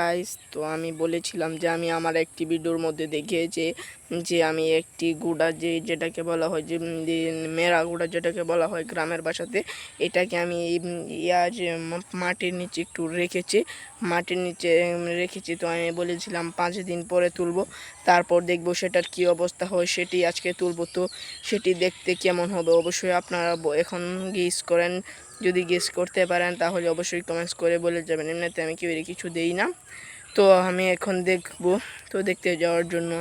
Guys, তো আমি বলেছিলাম যে আমি আমার একটি ভিডিওর মধ্যে দেখিয়েছি যে আমি একটি গুড়া যেটাকে বলা হয় যে মেরা গুড়া যেটাকে বলা হয় গ্রামের ভাষাতে, এটাকে আমি মাটির নিচে একটু মাটির নিচে রেখেছি। তো আমি বলেছিলাম 5 দিন পরে তুলব, তারপর দেখব সেটার কি অবস্থা হয়, সেটি আজকে তুলব। তো সেটি দেখতে কেমন হবে অবশ্যই আপনারা এখন গেস করেন। যদি গেস করতে পারেন তাহলে অবশ্যই কমেন্টস করে বলে যাবেন। এমনিতে আমি কিছু দেই না। তো আমি এখন দেখব, তো দেখতে যাওয়ার জন্য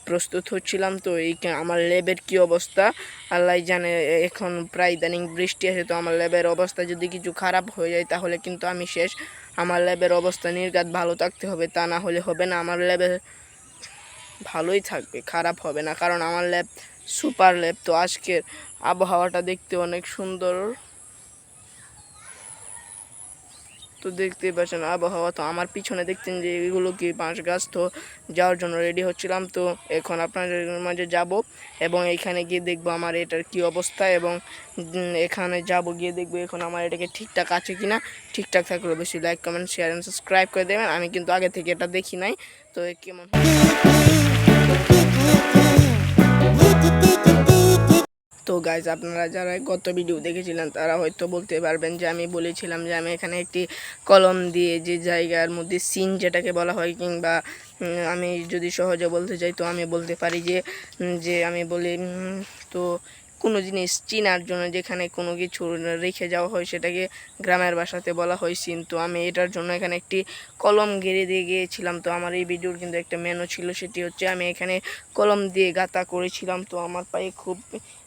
প্রস্তুত হচ্ছিলাম। তো এই আমার ল্যাবের কি অবস্থা আল্লাহ জানে। এখন প্রায় ইদানিং বৃষ্টি আছে, তো আমার ল্যাবের অবস্থা যদি কিছু খারাপ হয়ে যায় তাহলে কিন্তু আমি শেষ। আমার ল্যাবের অবস্থা নির্ঘাত ভালো থাকতে হবে, তা না হলে হবে না। আমার ল্যাবের ভালোই থাকবে, খারাপ হবে না, কারণ আমার ল্যাব সুপার ল্যাব। তো আজকের আবহাওয়াটা দেখতে অনেক সুন্দর। তো দেখতেই পাচ্ছেন আবহাওয়া। তো আমার পিছনে দেখতেন যে এগুলো কি বাঁশ গাছ। তো যাওয়ার জন্য রেডি হচ্ছিলাম। তো এখন আপনাদের মাঝে যাব এবং এখানে গিয়ে দেখবো আমার এটার কি অবস্থা, এবং এখানে যাব গিয়ে দেখবো এখন আমার এটাকে ঠিকঠাক আছে কিনা। ঠিকঠাক থাকলে বেশি like comment share and subscribe করে দেবেন। আমি কিন্তু আগে থেকে এটা দেখি নাই, তো কেমন। তো গাইজ, আপনারা যারা গত ভিডিও দেখেছিলেন তারা হয়তো বলতে পারবেন যে আমি বলেছিলাম যে আমি এখানে একটি কলম দিয়ে যে জায়গার মধ্যে সিন যেটাকে বলা হয়, কিংবা আমি যদি সহজে বলতে চাই তো আমি বলতে পারি যে যে আমি বলি তো কোনো জিনিস চিনার জন্য যেখানে কোনো কিছু রেখে যাওয়া হয় সেটাকে গ্রামের ভাষাতে বলা হয় সিন। তো আমি এটার জন্য এখানে একটি কলম গেড়ে দিয়ে গিয়েছিলাম। তো আমার এই ভিডিওর কিন্তু একটা মেনু ছিল, সেটি হচ্ছে আমি এখানে কলম দিয়ে গাঁথা করেছিলাম। তো আমার পায়ে খুব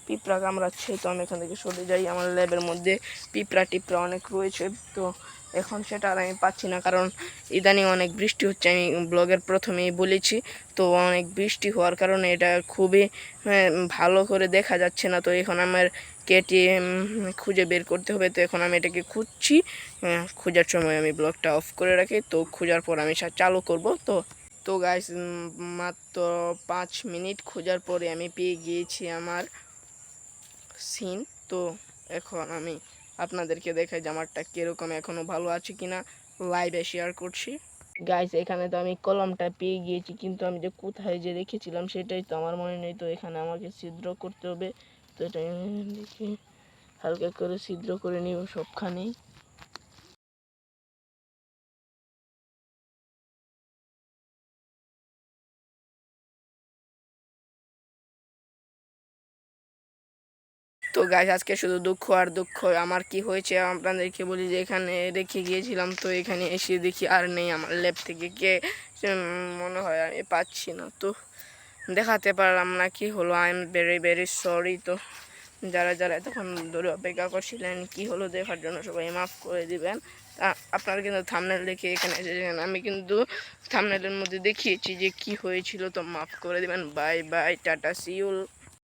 পিঁপড়া কামড়াচ্ছে, তো আমি এখান থেকে সরে যাই। আমার ল্যাবের মধ্যে পিঁপড়া অনেক রয়েছে, তো এখন সেটা আর আমি পাচ্ছি না, কারণ ইদানিং অনেক বৃষ্টি হচ্ছে। আমি ব্লগের প্রথমেই বলেছি, তো অনেক বৃষ্টি হওয়ার কারণে এটা খুবই ভালো করে দেখা যাচ্ছে না। তো এখন আমার কেটে খুঁজে বের করতে হবে। তো এখন আমি এটাকে খুঁজছি। খোঁজার সময় আমি ব্লগটা অফ করে রাখি, তো খোঁজার পর আমি চালু করব। তো গাইস, মাত্র 5 মিনিট খোঁজার পরে আমি পেয়ে গিয়েছি আমার সিন। তো এখন আমি আপনাদেরকে দেখাই যে আমারটা কীরকম, এখনও ভালো আছে কিনা লাইভে শেয়ার করছি। গাইস, এখানে তো আমি কলমটা পেয়ে গিয়েছি, কিন্তু আমি যে কোথায় যে রেখেছিলাম সেটাই তো আমার মনে নেই। তো এখানে আমাকে ছিদ্র করতে হবে। তো এটা দেখি হালকা করে ছিদ্র করে নিব সবখানেই। তো গাইস, আজকে শুধু দুঃখ আর দুঃখ। আমার কি হয়েছে আপনাদেরকে বলি যে এখানে রেখে গিয়েছিলাম, তো এখানে এসে দেখি আর নেই। আমার ল্যাব থেকে কে মনে হয় আমি পাচ্ছি না, তো দেখাতে পারলাম না কি হলো। I am very very sorry. তো যারা যারা এতক্ষণ ধরে অপেক্ষা করছিলেন কি হলো দেখার জন্য, সবাই মাফ করে দিবেন। আপনারা কিন্তু থাম্বনেল দেখে এখানে এসেছেন, আমি কিন্তু থাম্বনেলের মধ্যে দেখিয়েছি যে কি হয়েছিল। তো মাফ করে দিবেন। Bye bye, tata, see you.